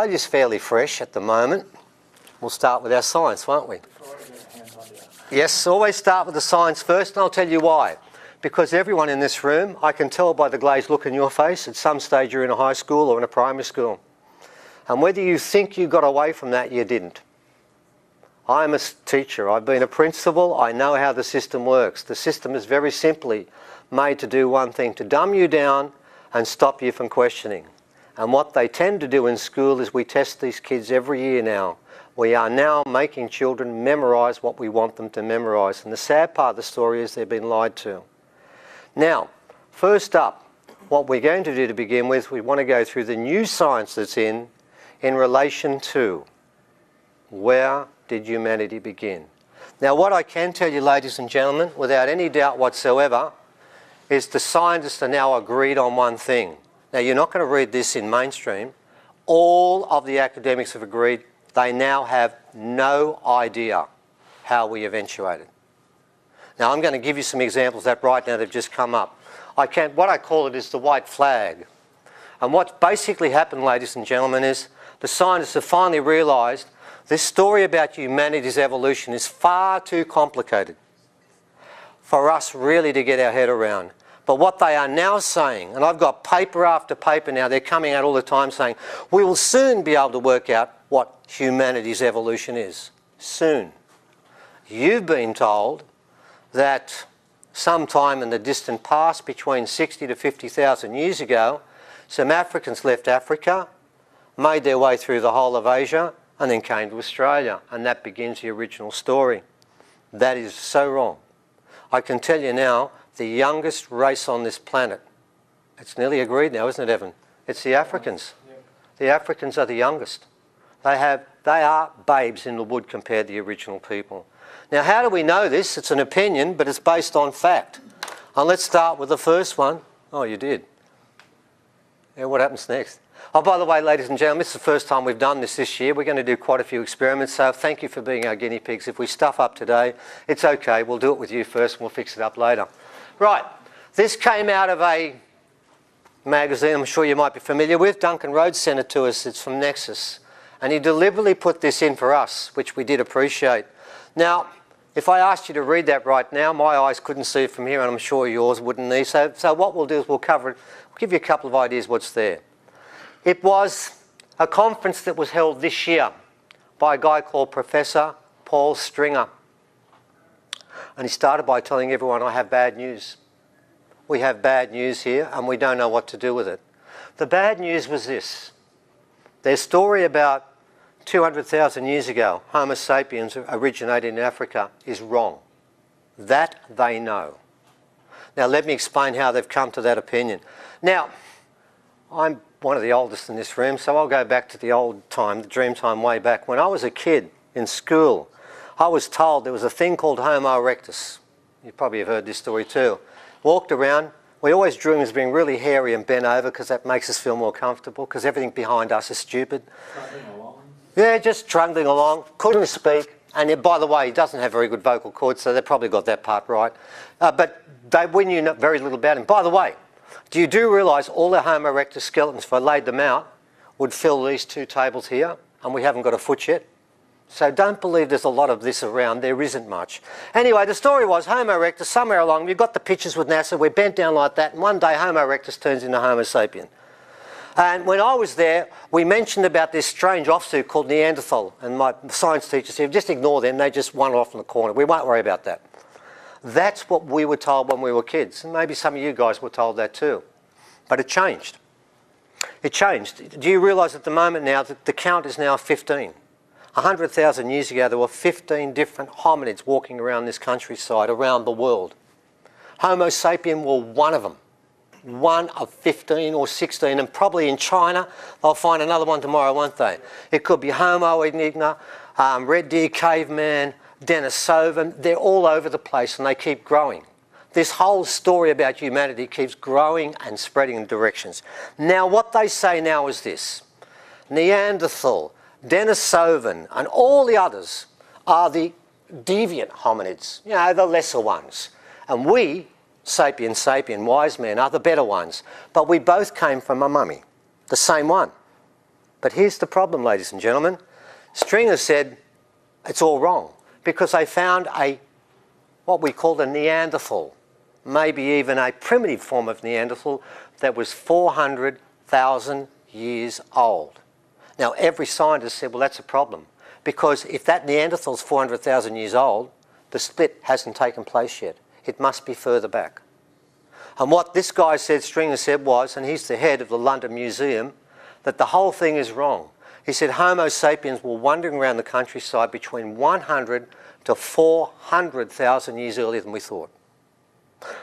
slide is fairly fresh at the moment. We'll start with our science, won't we? Yes, always start with the science first, and I'll tell you why. Because everyone in this room, I can tell by the glazed look in your face, at some stage you're in a high school or in a primary school. And whether you think you got away from that, you didn't. I'm a teacher, I've been a principal, I know how the system works. The system is very simply made to do one thing, to dumb you down and stop you from questioning. And what they tend to do in school is we test these kids every year now. We are now making children memorise what we want them to memorise. And the sad part of the story is they've been lied to. Now, first up, what we're going to do to begin with, we want to go through the new science that's in relation to where did humanity begin. Now, what I can tell you, ladies and gentlemen, without any doubt whatsoever, is the scientists are now agreed on one thing. Now, you're not going to read this in mainstream. All of the academics have agreed they now have no idea how we eventuated. Now, I'm going to give you some examples that right now they've just come up. What I call it is the white flag. And what's basically happened, ladies and gentlemen, is the scientists have finally realised this story about humanity's evolution is far too complicated for us really to get our head around. But what they are now saying, and I've got paper after paper now, they're coming out all the time saying, we will soon be able to work out what humanity's evolution is. Soon. You've been told that sometime in the distant past, between 60 to 50,000 years ago, some Africans left Africa, made their way through the whole of Asia, and then came to Australia. And that begins the original story. That is so wrong. I can tell you now, the youngest race on this planet, it's nearly agreed now, isn't it, Evan? It's the Africans. The Africans are the youngest. They are babes in the wood compared to the original people. Now, how do we know this? It's an opinion, but it's based on fact. And let's start with the first one. Oh, you did. Yeah, what happens next? Oh, by the way, ladies and gentlemen, this is the first time we've done this year. We're going to do quite a few experiments, so thank you for being our guinea pigs. If we stuff up today, it's okay. We'll do it with you first and we'll fix it up later. Right, this came out of a magazine I'm sure you might be familiar with. Duncan Rhodes sent it to us. It's from Nexus. And he deliberately put this in for us, which we did appreciate. Now, if I asked you to read that right now, my eyes couldn't see it from here, and I'm sure yours wouldn't either. So what we'll do is we'll cover it. We'll give you a couple of ideas what's there. It was a conference that was held this year by a guy called Professor Paul Stringer. And he started by telling everyone, I have bad news. We have bad news here and we don't know what to do with it. The bad news was this. Their story about 200,000 years ago, Homo sapiens originated in Africa, is wrong. That they know. Now let me explain how they've come to that opinion. Now, I'm one of the oldest in this room, so I'll go back to the old time, the dream time way back. When I was a kid in school, I was told there was a thing called Homo erectus. You probably have heard this story too. Walked around, we always drew him as being really hairy and bent over because that makes us feel more comfortable because everything behind us is stupid. Yeah, just trundling along, couldn't speak. And by the way, he doesn't have very good vocal cords, so they probably got that part right. But we knew very little about him. By the way, do you realise all the Homo erectus skeletons, if I laid them out, would fill these two tables here, and we haven't got a foot yet? So don't believe there's a lot of this around. There isn't much. Anyway, the story was Homo erectus, somewhere along, we've got the pictures with NASA, we're bent down like that, and one day Homo erectus turns into Homo sapien. And when I was there, we mentioned about this strange offsuit called Neanderthal, and my science teacher said, just ignore them, they just wander off in the corner. We won't worry about that. That's what we were told when we were kids, and maybe some of you guys were told that too. But it changed. It changed. Do you realise at the moment now that the count is now 15? 100,000 years ago, there were 15 different hominids walking around this countryside, around the world. Homo sapien were one of them. One of 15 or 16, and probably in China, they'll find another one tomorrow, won't they? It could be Homo erectus, Red Deer Caveman, Denisovan. They're all over the place and they keep growing. This whole story about humanity keeps growing and spreading in directions. Now, what they say now is this. Neanderthal, Denisovan, and all the others are the deviant hominids, you know, the lesser ones. And we, sapien, wise men, are the better ones. But we both came from a mummy, the same one. But here's the problem, ladies and gentlemen. Stringer said it's all wrong because they found what we call a Neanderthal, maybe even a primitive form of Neanderthal that was 400,000 years old. Now, every scientist said, well, that's a problem because if that Neanderthal is 400,000 years old, the split hasn't taken place yet. It must be further back. And what this guy said, Stringer said was, and he's the head of the London Museum, that the whole thing is wrong. He said Homo sapiens were wandering around the countryside between 100 to 400,000 years earlier than we thought.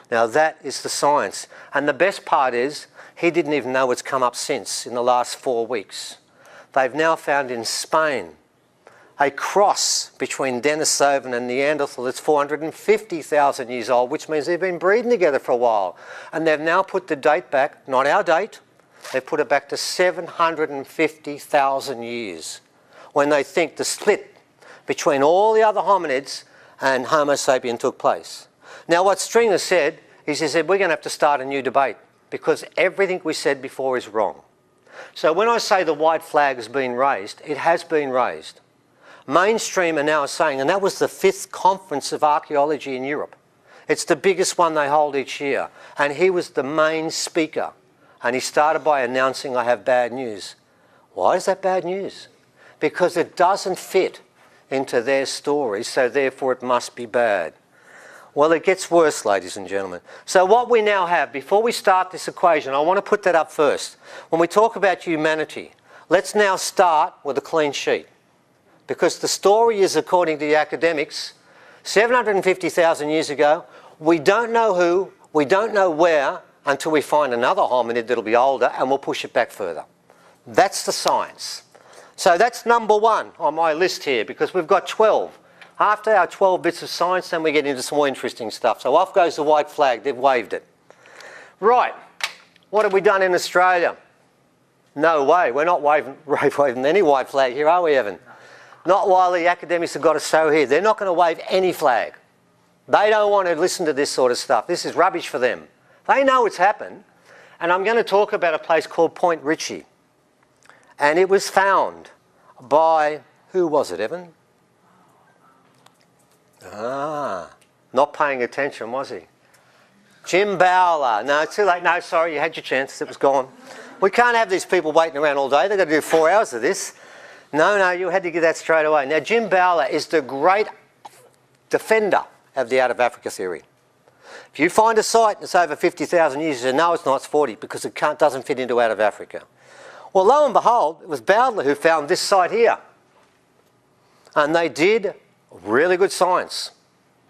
Now that is the science. And the best part is, he didn't even know it's come up since in the last 4 weeks. They've now found in Spain a cross between Denisovan and Neanderthal that's 450,000 years old, which means they've been breeding together for a while. And they've now put the date back, not our date, they've put it back to 750,000 years, when they think the split between all the other hominids and Homo sapien took place. Now what Stringer said is, he said, we're going to have to start a new debate because everything we said before is wrong. So when I say the white flag has been raised, it has been raised. Mainstream are now saying, and that was the 5th conference of archaeology in Europe. It's the biggest one they hold each year. And he was the main speaker. And he started by announcing, I have bad news. Why is that bad news? Because it doesn't fit into their story, so therefore it must be bad. Well, it gets worse, ladies and gentlemen. So what we now have, before we start this equation, I want to put that up first. When we talk about humanity, let's now start with a clean sheet. Because the story is, according to the academics, 750,000 years ago, we don't know who, we don't know where, until we find another hominid that'll be older, and we'll push it back further. That's the science. So that's number 1 on my list here, because we've got 12. After our 12 bits of science, then we get into some more interesting stuff. So off goes the white flag, they've waved it. Right, what have we done in Australia? No way, we're not waving any white flag here, are we, Evan? Not while the academics have got a show here. They're not going to wave any flag. They don't want to listen to this sort of stuff. This is rubbish for them. They know it's happened. And I'm going to talk about a place called Point Ritchie. And it was found by, who was it, Evan? Not paying attention, was he? Jim Bowler. No, too late. No, sorry, you had your chance. It was gone. We can't have these people waiting around all day. They've got to do 4 hours of this. No, you had to get that straight away. Now, Jim Bowler is the great defender of the out-of-Africa theory. If you find a site that's over 50,000 years, you say, no, it's not, it's 40, because it doesn't fit into out-of-Africa. Well, lo and behold, it was Bowler who found this site here. And they did really good science.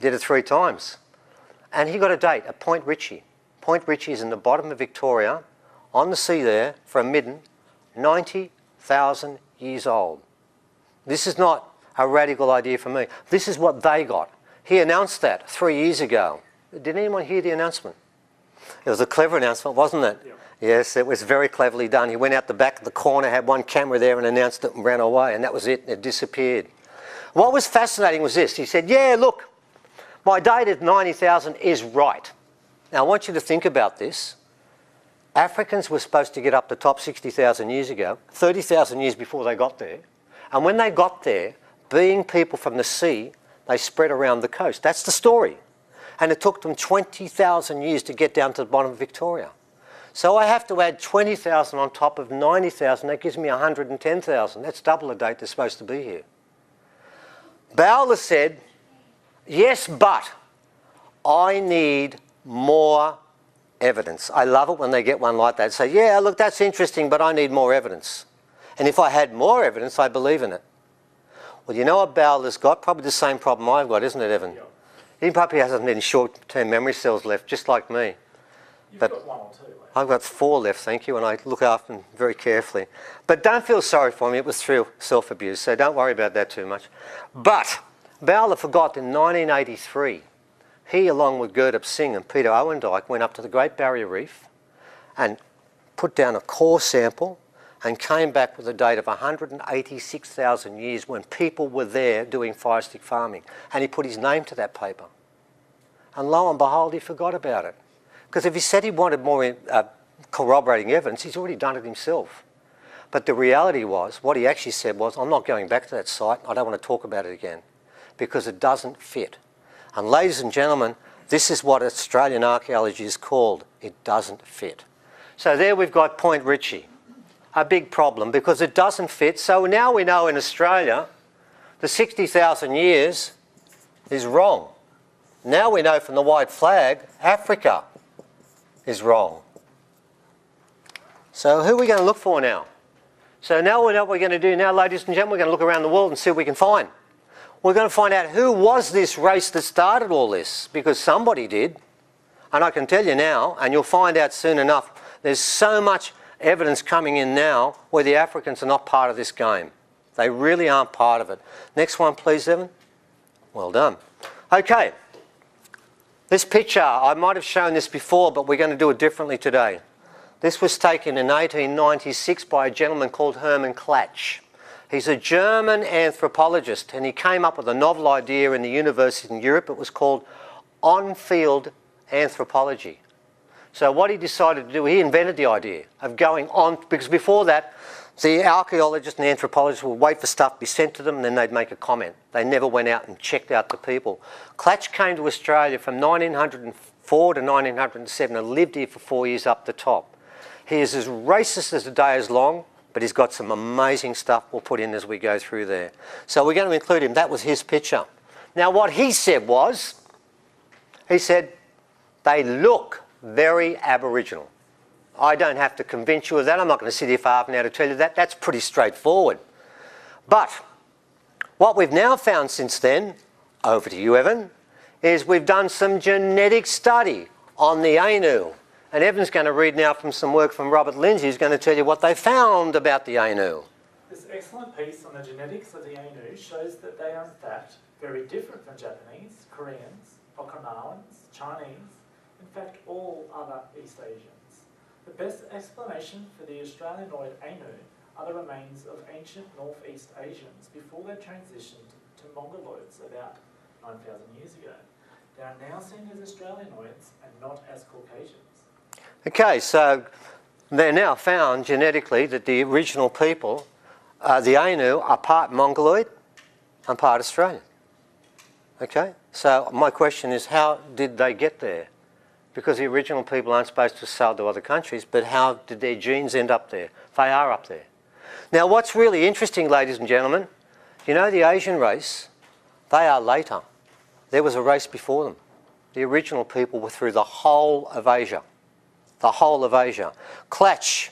Did it 3 times. And he got a date at Point Ritchie. Point Ritchie is in the bottom of Victoria, on the sea there, from Midden, 90,000 years old. This is not a radical idea for me. This is what they got. He announced that 3 years ago. Did anyone hear the announcement? It was a clever announcement, wasn't it? Yeah. Yes, it was very cleverly done. He went out the back of the corner, had one camera there and announced it and ran away, and that was it. It disappeared. What was fascinating was this. He said, yeah, look, my date of 90,000 is right. Now, I want you to think about this. Africans were supposed to get up the top 60,000 years ago, 30,000 years before they got there. And when they got there, being people from the sea, they spread around the coast. That's the story. And it took them 20,000 years to get down to the bottom of Victoria. So I have to add 20,000 on top of 90,000. That gives me 110,000. That's double the date they're supposed to be here. Bowler said, yes, but I need more evidence. I love it when they get one like that. Say, yeah, look, that's interesting, but I need more evidence. And if I had more evidence, I believe in it. Well, you know what Bowler's got? Probably the same problem I've got, isn't it, Evan? Yeah. He probably hasn't any short-term memory cells left, just like me. You've got 1 or 2. I've got 4 left, thank you, and I look after them very carefully. But don't feel sorry for me. It was through self-abuse, so don't worry about that too much. But Bowler forgot in 1983, he, along with Gurdip Singh and Peter Owendyke, went up to the Great Barrier Reef and put down a core sample and came back with a date of 186,000 years when people were there doing fire stick farming. And he put his name to that paper. And lo and behold, he forgot about it. Because if he said he wanted more corroborating evidence, he's already done it himself. But the reality was, what he actually said was, I'm not going back to that site. I don't want to talk about it again because it doesn't fit. And ladies and gentlemen, this is what Australian archaeology is called. It doesn't fit. So there we've got Point Ritchie, a big problem because it doesn't fit. So now we know in Australia, the 60,000 years is wrong. Now we know from the white flag, Africa is wrong. So who are we going to look for now? So now we know what we're going to do now, ladies and gentlemen. We're going to look around the world and see what we can find. We're going to find out who was this race that started all this, because somebody did. And I can tell you now, and you'll find out soon enough, there's so much evidence coming in now where the Africans are not part of this game. They really aren't part of it. Next one, please, Evan. Well done. Okay. This picture, I might have shown this before, but we're going to do it differently today. This was taken in 1896 by a gentleman called Hermann Klatsch. He's a German anthropologist, and he came up with a novel idea in the university in Europe. It was called on-field anthropology. So what he decided to do, he invented the idea of going on, because before that, the archaeologists and anthropologists would wait for stuff to be sent to them and then they'd make a comment. They never went out and checked out the people. Klatsch came to Australia from 1904 to 1907 and lived here for 4 years up the top. He is as racist as the day is long, but he's got some amazing stuff we'll put in as we go through there. So we're going to include him. That was his picture. Now what he said was, he said, they look very Aboriginal. I don't have to convince you of that. I'm not going to sit here for half an hour to tell you that. That's pretty straightforward. But what we've now found since then, over to you, Evan, is we've done some genetic study on the Ainu. And Evan's going to read now from some work from Robert Lindsay, who's going to tell you what they found about the Ainu. This excellent piece on the genetics of the Ainu shows that they are in fact very different from Japanese, Koreans, Okinawans, Chinese, in fact all other East Asians. The best explanation for the Australianoid Ainu are the remains of ancient Northeast Asians before they transitioned to Mongoloids about 9,000 years ago. They are now seen as Australianoids and not as Caucasians. Okay, so they're now found genetically that the original people, the Ainu, are part Mongoloid and part Australian. Okay, so my question is, how did they get there? Because the original people aren't supposed to sell to other countries, but how did their genes end up there? They are up there. Now what's really interesting, ladies and gentlemen, you know the Asian race, they are later. There was a race before them. The original people were through the whole of Asia. The whole of Asia. Klatsch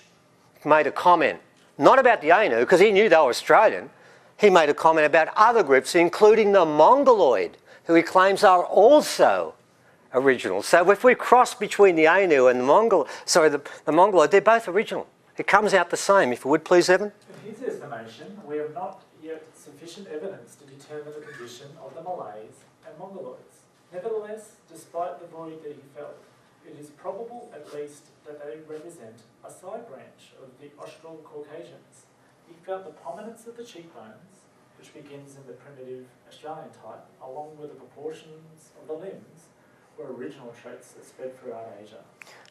made a comment, not about the Ainu, because he knew they were Australian. He made a comment about other groups, including the Mongoloid, who he claims are also original. So if we cross between the Ainu and the Mongoloid, they're both original. It comes out the same. If you would please, Evan. In his estimation, we have not yet sufficient evidence to determine the condition of the Malays and Mongoloids. Nevertheless, despite the void that he felt, it is probable at least that they represent a side branch of the Austral-Caucasians. He felt the prominence of the cheekbones, which begins in the primitive Australian type, along with the proportions of the limbs, were original traits that spread throughout Asia.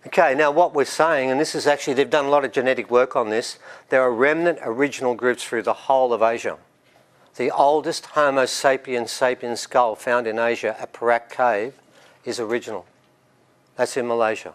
Okay, now what we're saying, and this is actually, they've done a lot of genetic work on this, there are remnant original groups through the whole of Asia. The oldest Homo sapiens sapiens skull found in Asia at Perak Cave is original. That's in Malaysia.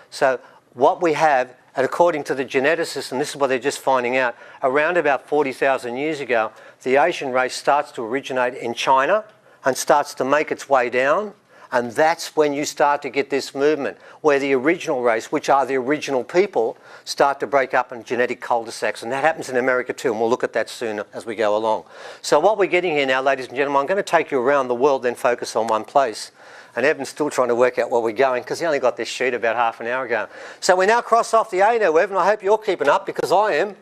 So what we have, and according to the geneticists, and this is what they're just finding out, around about 40,000 years ago, the Asian race starts to originate in China and starts to make its way down. And that's when you start to get this movement where the original race, which are the original people, start to break up in genetic cul-de-sacs. And that happens in America too, and we'll look at that soon as we go along. So what we're getting here now, ladies and gentlemen, I'm going to take you around the world, then focus on one place. And Evan's still trying to work out where we're going because he only got this sheet about half an hour ago. So we now cross off the Ainu, Evan. I hope you're keeping up because I am.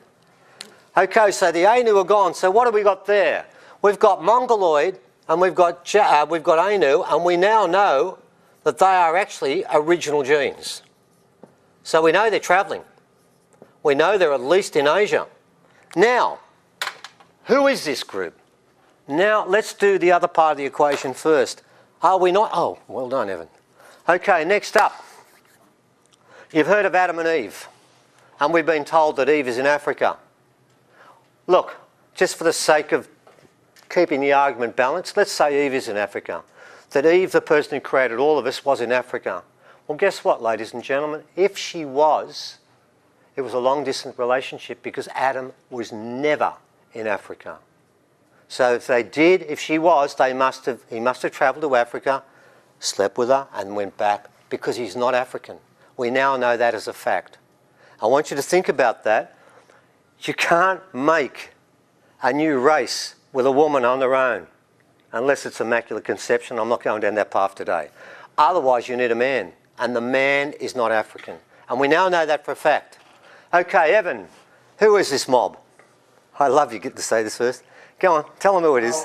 Okay, so the Ainu are gone. So what have we got there? We've got Mongoloid, and we've got Ainu, and we now know that they are actually original genes. So we know they're travelling. We know they're at least in Asia. Now, who is this group? Now, let's do the other part of the equation first. Are we not? Oh, well done, Evan. Okay, next up. You've heard of Adam and Eve, and we've been told that Eve is in Africa. Look, just for the sake of keeping the argument balanced, let's say Eve is in Africa. That Eve, the person who created all of us, was in Africa. Well, guess what, ladies and gentlemen? If she was, it was a long-distance relationship because Adam was never in Africa. So if they did, if she was, he must have travelled to Africa, slept with her and went back because he's not African. We now know that as a fact. I want you to think about that. You can't make a new race with a woman on their own unless it's immaculate conception. I'm not going down that path today. Otherwise, you need a man, and the man is not African. And we now know that for a fact. Okay, Evan, who is this mob? I love you get to say this first. Go on, tell them who it is.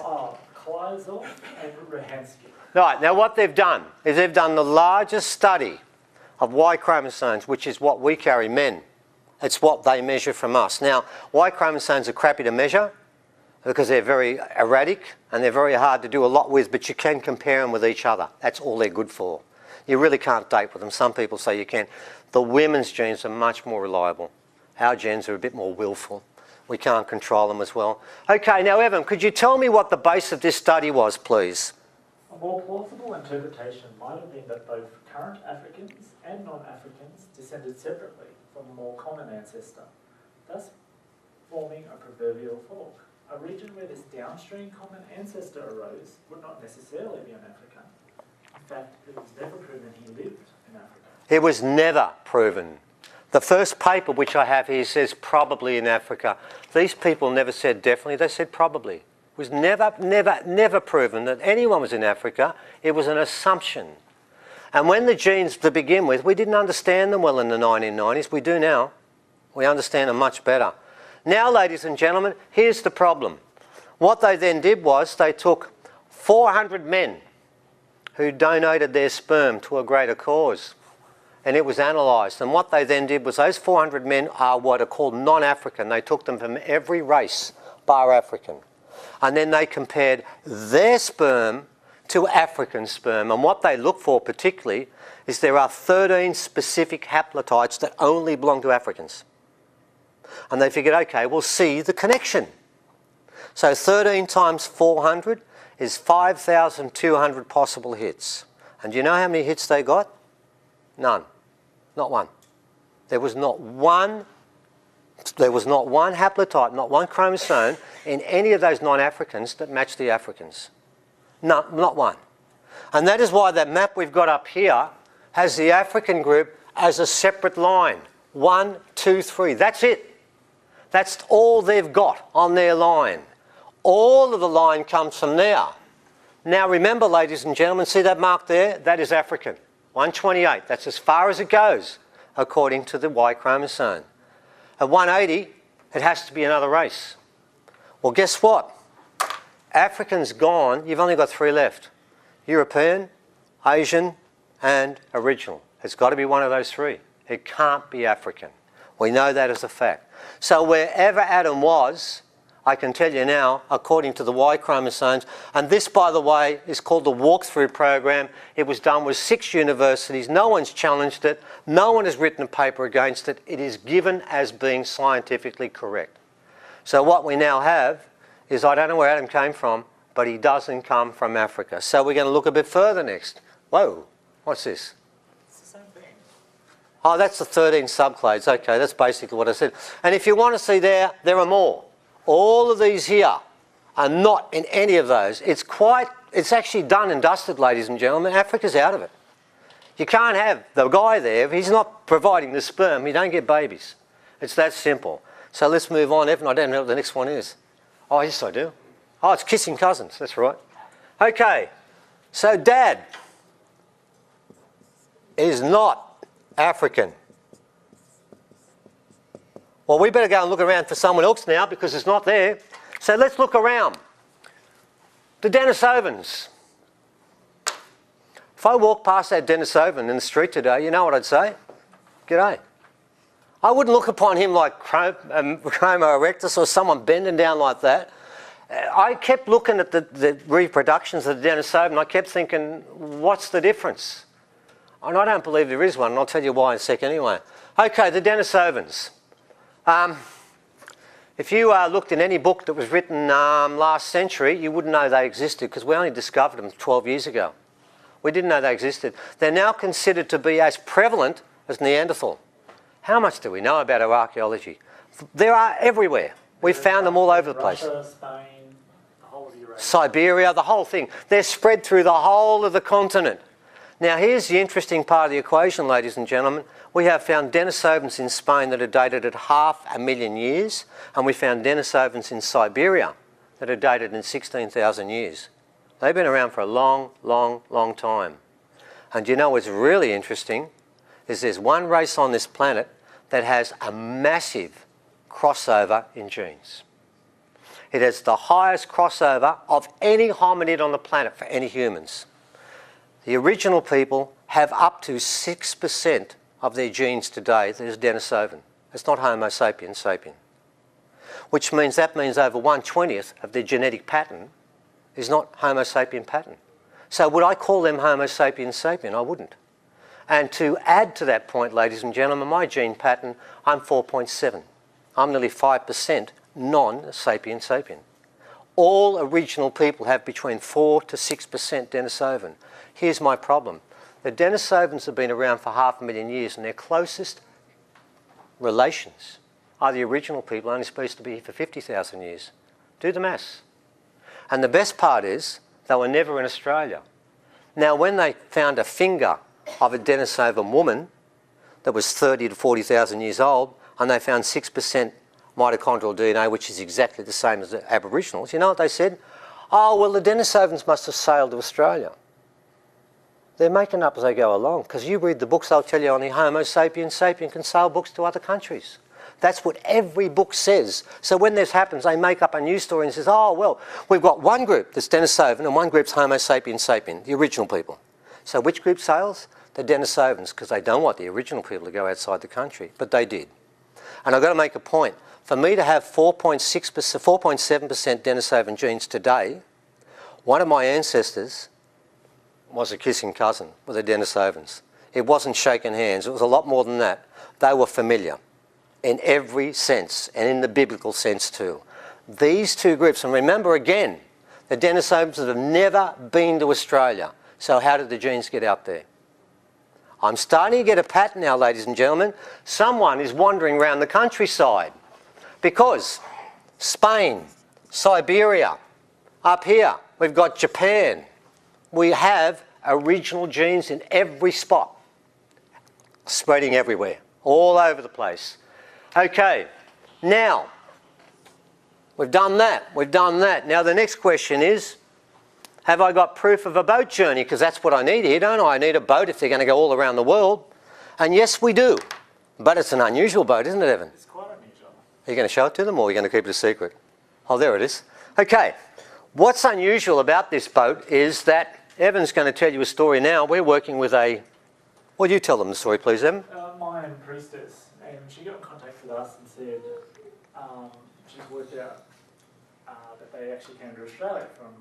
Kleisel and Rahansky. Right, now what they've done is they've done the largest study of Y chromosomes, which is what we carry, men. It's what they measure from us. Now, Y chromosomes are crappy to measure because they're very erratic and they're very hard to do a lot with, but you can compare them with each other. That's all they're good for. You really can't date with them. Some people say you can. The women's genes are much more reliable. Our genes are a bit more willful. We can't control them as well. Okay, now Evan, could you tell me what the base of this study was, please? A more plausible interpretation might have been that both current Africans and non-Africans descended separately from a more common ancestor, thus forming a proverbial fork. A region where this downstream common ancestor arose would not necessarily be in Africa. In fact, it was never proven he lived in Africa. It was never proven. The first paper which I have here says probably in Africa. These people never said definitely, they said probably. It was never proven that anyone was in Africa. It was an assumption. And when the genes to begin with, we didn't understand them well in the 1990s. We do now. We understand them much better. Now, ladies and gentlemen, here's the problem. What they then did was they took 400 men who donated their sperm to a greater cause, and it was analysed. And what they then did was those 400 men are what are called non-African. They took them from every race bar African. And then they compared their sperm to African sperm. And what they look for particularly is there are 13 specific haplotypes that only belong to Africans. And they figured, okay, we'll see the connection. So 13 times 400 is 5,200 possible hits. And do you know how many hits they got? None. Not one. There was not one haplotype, not one chromosome in any of those non-Africans that matched the Africans. No, not one. And that is why that map we've got up here has the African group as a separate line. 1, 2, 3. That's it. That's all they've got on their line. All of the line comes from there. Now remember, ladies and gentlemen, see that mark there? That is African. 128. That's as far as it goes, according to the Y chromosome. At 180, it has to be another race. Well, guess what? African's gone. You've only got 3 left. European, Asian, and original. It's got to be one of those 3. It can't be African. We know that as a fact. So wherever Adam was, I can tell you now, according to the Y chromosomes, and this, by the way, is called the walkthrough program. It was done with 6 universities. No one's challenged it. No one has written a paper against it. It is given as being scientifically correct. So what we now have is, I don't know where Adam came from, but he doesn't come from Africa. So we're going to look a bit further next. Whoa, what's this? It's the same thing. Oh, that's the 13 subclades. Okay, that's basically what I said. And if you want to see there are more. All of these here are not in any of those. It's actually done and dusted, ladies and gentlemen. Africa's out of it. You can't have the guy there. If he's not providing the sperm, you don't get babies. It's that simple. So let's move on. Evan, I don't know what the next one is. Oh, yes, I do. Oh, it's kissing cousins. That's right. Okay, so Dad is not African. Well, we better go and look around for someone else now because it's not there. So let's look around. The Denisovans. If I walk past that Denisovan in the street today, you know what I'd say? G'day. I wouldn't look upon him like Homo erectus or someone bending down like that. I kept looking at the reproductions of the Denisovan. I kept thinking, what's the difference? And I don't believe there is one, and I'll tell you why in a sec anyway. Okay, the Denisovans. If you looked in any book that was written last century, you wouldn't know they existed because we only discovered them 12 years ago. We didn't know they existed. They're now considered to be as prevalent as Neanderthal. How much do we know about our archaeology? They are everywhere. We've found them all over the place. Russia, Spain, the whole of Eurasia. Siberia, the whole thing. They're spread through the whole of the continent. Now here's the interesting part of the equation, ladies and gentlemen. We have found Denisovans in Spain that are dated at 500,000 years, and we found Denisovans in Siberia that are dated in 16,000 years. They've been around for a long, long, long time. And you know what's really interesting is there's one race on this planet that has a massive crossover in genes. It has the highest crossover of any hominid on the planet for any humans. The original people have up to 6% of their genes today that is Denisovan. It's not Homo sapiens sapien. Which means over 1/20th of their genetic pattern is not Homo sapien pattern. So would I call them Homo sapiens sapien? I wouldn't. And to add to that point, ladies and gentlemen, my gene pattern, I'm 4.7. I'm nearly 5% non-sapien sapien. All original people have between 4 to 6% Denisovan. Here's my problem. The Denisovans have been around for 500,000 years, and their closest relations are the original people only supposed to be here for 50,000 years. Do the maths. And the best part is they were never in Australia. Now, when they found a finger of a Denisovan woman that was 30 to 40,000 years old, and they found 6% mitochondrial DNA, which is exactly the same as the Aboriginals, you know what they said? Oh, well, the Denisovans must have sailed to Australia. They're making up as they go along, because you read the books, they'll tell you only Homo sapiens sapien can sail books to other countries. That's what every book says. So when this happens, they make up a news story and says, oh, well, we've got one group that's Denisovan and one group's Homo sapiens sapien, the original people. So which group sails? The Denisovans, because they don't want the original people to go outside the country, but they did. And I've got to make a point. For me to have 4.7% Denisovan genes today, one of my ancestors was a kissing cousin with the Denisovans. It wasn't shaking hands. It was a lot more than that. They were familiar in every sense, and in the biblical sense too. These two groups, and remember again, the Denisovans have never been to Australia. So how did the genes get out there? I'm starting to get a pattern now, ladies and gentlemen. Someone is wandering around the countryside because Spain, Siberia, up here, we've got Japan. We have original genes in every spot, spreading everywhere, all over the place. Okay, now, we've done that, we've done that. Now the next question is, have I got proof of a boat journey? Because that's what I need here, don't I? I need a boat if they're going to go all around the world. And yes, we do. But it's an unusual boat, isn't it, Evan? It's quite unusual. Are you going to show it to them, or are you going to keep it a secret? Oh, there it is. Okay, what's unusual about this boat is that Evan's going to tell you a story now. We're working with a... Well, you tell them the story, please, Evan. Mayan priestess, and she got in contact with us and said she's worked out that they actually came to Australia from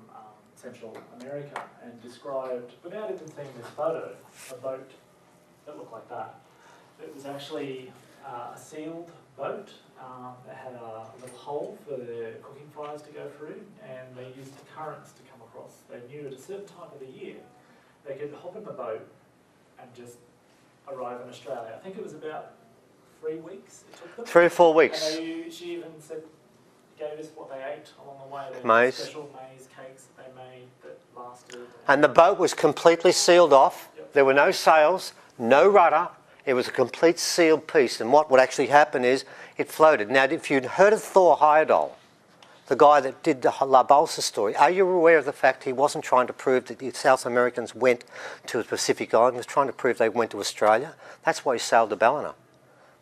Central America, and described, without even seeing this photo, a boat that looked like that. It was actually a sealed boat. It had a little hole for the cooking fires to go through, and they used the currents to come across. They knew at a certain time of the year they could hop in the boat and just arrive in Australia. I think it was about 3 weeks it took them. 3 or 4 weeks. And she even said, gave us what they ate along the way. They Maize. Special maize cakes that they made that lasted. And the boat was completely sealed off. Yep. There were no sails, no rudder. It was a complete sealed piece. And what would actually happen is it floated. Now, if you'd heard of Thor Heyerdahl, the guy that did the La Balsa story, are you aware of the fact he wasn't trying to prove that the South Americans went to the Pacific Island? He was trying to prove they went to Australia. That's why he sailed to Ballina.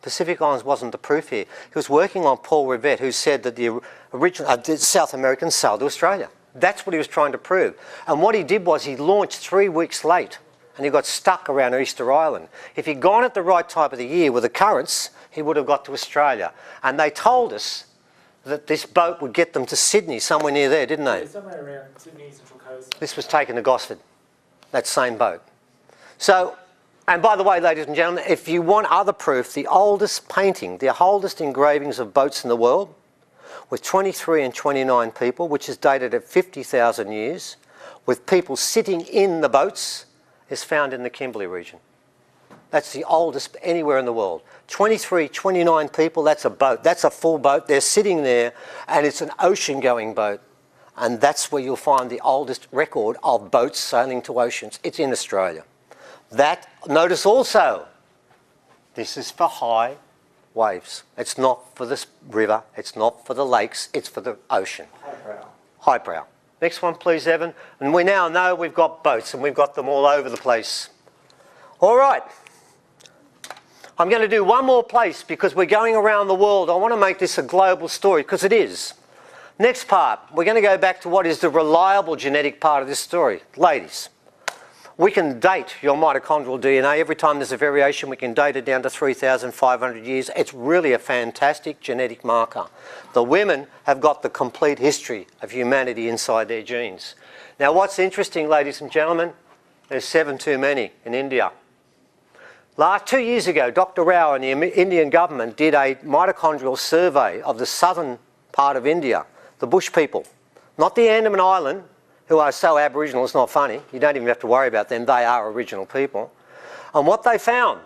Pacific Islands wasn't the proof here. He was working on Paul Rivette, who said that the original South Americans sailed to Australia. That's what he was trying to prove. And what he did was he launched 3 weeks late, and he got stuck around Easter Island. If he'd gone at the right time of the year with the currents, he would have got to Australia. And they told us that this boat would get them to Sydney, somewhere near there, didn't they? Yeah, somewhere around Sydney, Central Coast. This was taken to Gosford, that same boat. So, and by the way, ladies and gentlemen, if you want other proof, the oldest painting, the oldest engravings of boats in the world with 23 and 29 people, which is dated at 50,000 years, with people sitting in the boats, is found in the Kimberley region. That's the oldest anywhere in the world. 23, 29 people, that's a boat. That's a full boat. They're sitting there, and it's an ocean-going boat. And that's where you'll find the oldest record of boats sailing to oceans. It's in Australia. That, notice also, this is for high waves. It's not for the river, it's not for the lakes, it's for the ocean. Highbrow. Highbrow. Next one, please, Evan. And we now know we've got boats, and we've got them all over the place. All right. I'm going to do one more place because we're going around the world. I want to make this a global story because it is. Next part, we're going to go back to what is the reliable genetic part of this story. Ladies, we can date your mitochondrial DNA. Every time there's a variation, we can date it down to 3,500 years. It's really a fantastic genetic marker. The women have got the complete history of humanity inside their genes. Now, what's interesting, ladies and gentlemen, there's 7 too many in India. 2 years ago, Dr. Rao and the Indian government did a mitochondrial survey of the southern part of India, the bush people, not the Andaman Island, who are so Aboriginal it's not funny. You don't even have to worry about them. They are original people. And what they found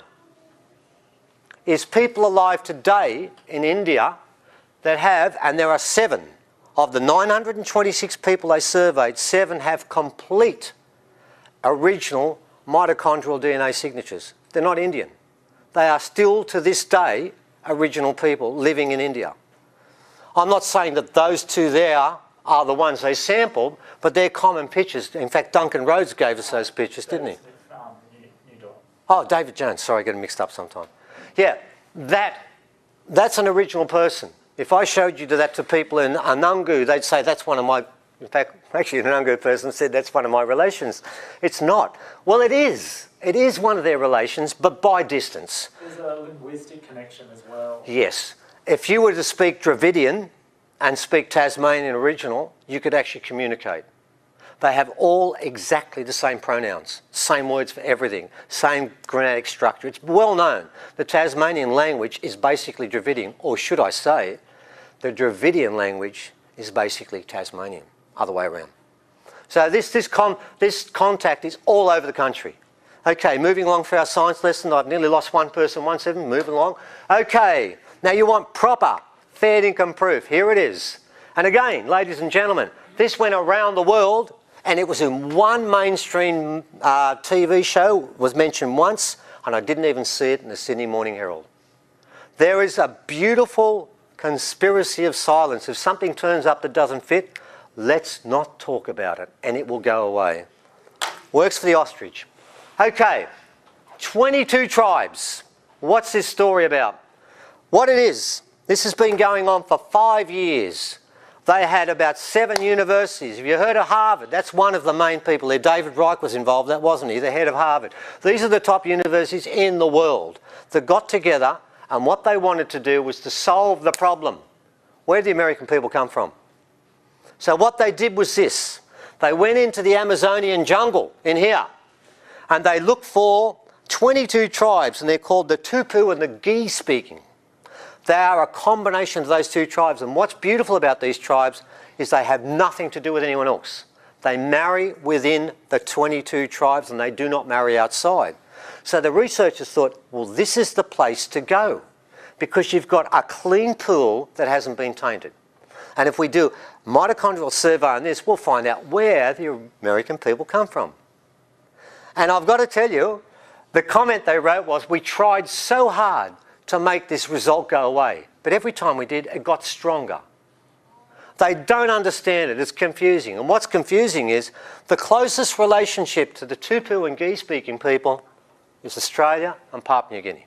is people alive today in India that have, and there are 7, of the 926 people they surveyed, 7 have complete original mitochondrial DNA signatures. They're not Indian. They are still, to this day, original people living in India. I'm not saying that those 2 there are the ones they sampled, but they're common pictures. In fact, Duncan Rhodes gave us those pictures, didn't he? Oh, David Jones. Sorry, I get them mixed up sometime. Yeah, that's an original person. If I showed you that to people in Anangu, they'd say that's one of my... In fact, actually, an Anangu person said that's one of my relations. It's not. Well, it is. It is one of their relations, but by distance. There's a linguistic connection as well. Yes. If you were to speak Dravidian and speak Tasmanian original, you could actually communicate. They have all exactly the same pronouns, same words for everything, same grammatic structure. It's well known. The Tasmanian language is basically Dravidian, or should I say, the Dravidian language is basically Tasmanian, other way around. So this contact is all over the country. Okay, moving along for our science lesson. I've nearly lost one person, 1/7, moving along. Okay, now you want proper fair income proof. Here it is. And again, ladies and gentlemen, this went around the world and it was in one mainstream TV show, was mentioned once, and I didn't even see it in the Sydney Morning Herald. There is a beautiful conspiracy of silence. If something turns up that doesn't fit, let's not talk about it and it will go away. Works for the ostrich. Okay, 22 tribes. What's this story about? What it is, this has been going on for 5 years. They had about 7 universities. Have you heard of Harvard? That's one of the main people there. David Reich was involved, that wasn't he? The head of Harvard. These are the top universities in the world that got together, and what they wanted to do was to solve the problem. Where did the American people come from? So what they did was this. They went into the Amazonian jungle in here, and they looked for 22 tribes, and they're called the Tupu and the Gi speaking. They are a combination of those 2 tribes, and what's beautiful about these tribes is they have nothing to do with anyone else. They marry within the 22 tribes and they do not marry outside. So the researchers thought, well, this is the place to go because you've got a clean pool that hasn't been tainted. And if we do mitochondrial survey on this, we'll find out where the American people come from. And I've got to tell you, the comment they wrote was, we tried so hard to make this result go away, but every time we did, it got stronger. They don't understand it, it's confusing. And what's confusing is the closest relationship to the Tupu and Gi speaking people is Australia and Papua New Guinea.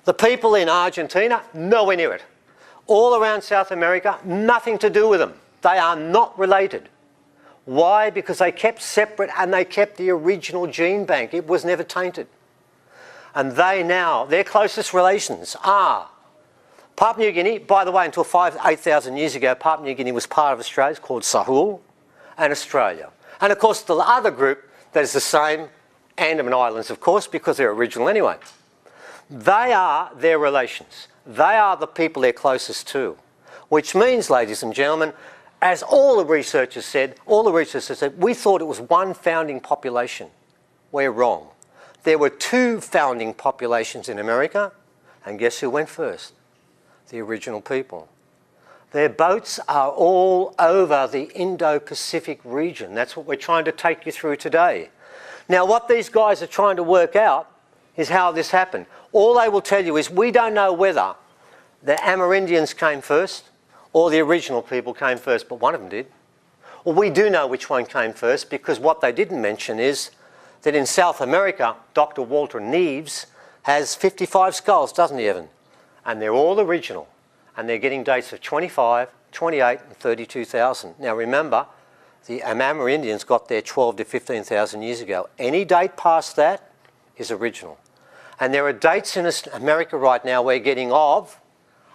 The people in Argentina, nowhere near it. All around South America, nothing to do with them. They are not related. Why? Because they kept separate and they kept the original gene bank. It was never tainted. And their closest relations are Papua New Guinea. By the way, until 8,000 years ago, Papua New Guinea was part of Australia. It's called Sahul, and Australia. And of course, the other group that is the same, Andaman Islands, of course, because they're original anyway. They are their relations. They are the people they're closest to. Which means, ladies and gentlemen, as all the researchers said, we thought it was one founding population. We're wrong. There were two founding populations in America, and guess who went first? The original people. Their boats are all over the Indo-Pacific region. That's what we're trying to take you through today. Now, what these guys are trying to work out is how this happened. All they will tell you is we don't know whether the Amerindians came first or the original people came first, but one of them did. Well, we do know which one came first, because what they didn't mention is that in South America, Dr. Walter Neves has 55 skulls, doesn't he, Evan? And they're all original. And they're getting dates of 25, 28 and 32,000. Now remember, the Amerindians got there 12 to 15,000 years ago. Any date past that is original. And there are dates in America right now we're getting of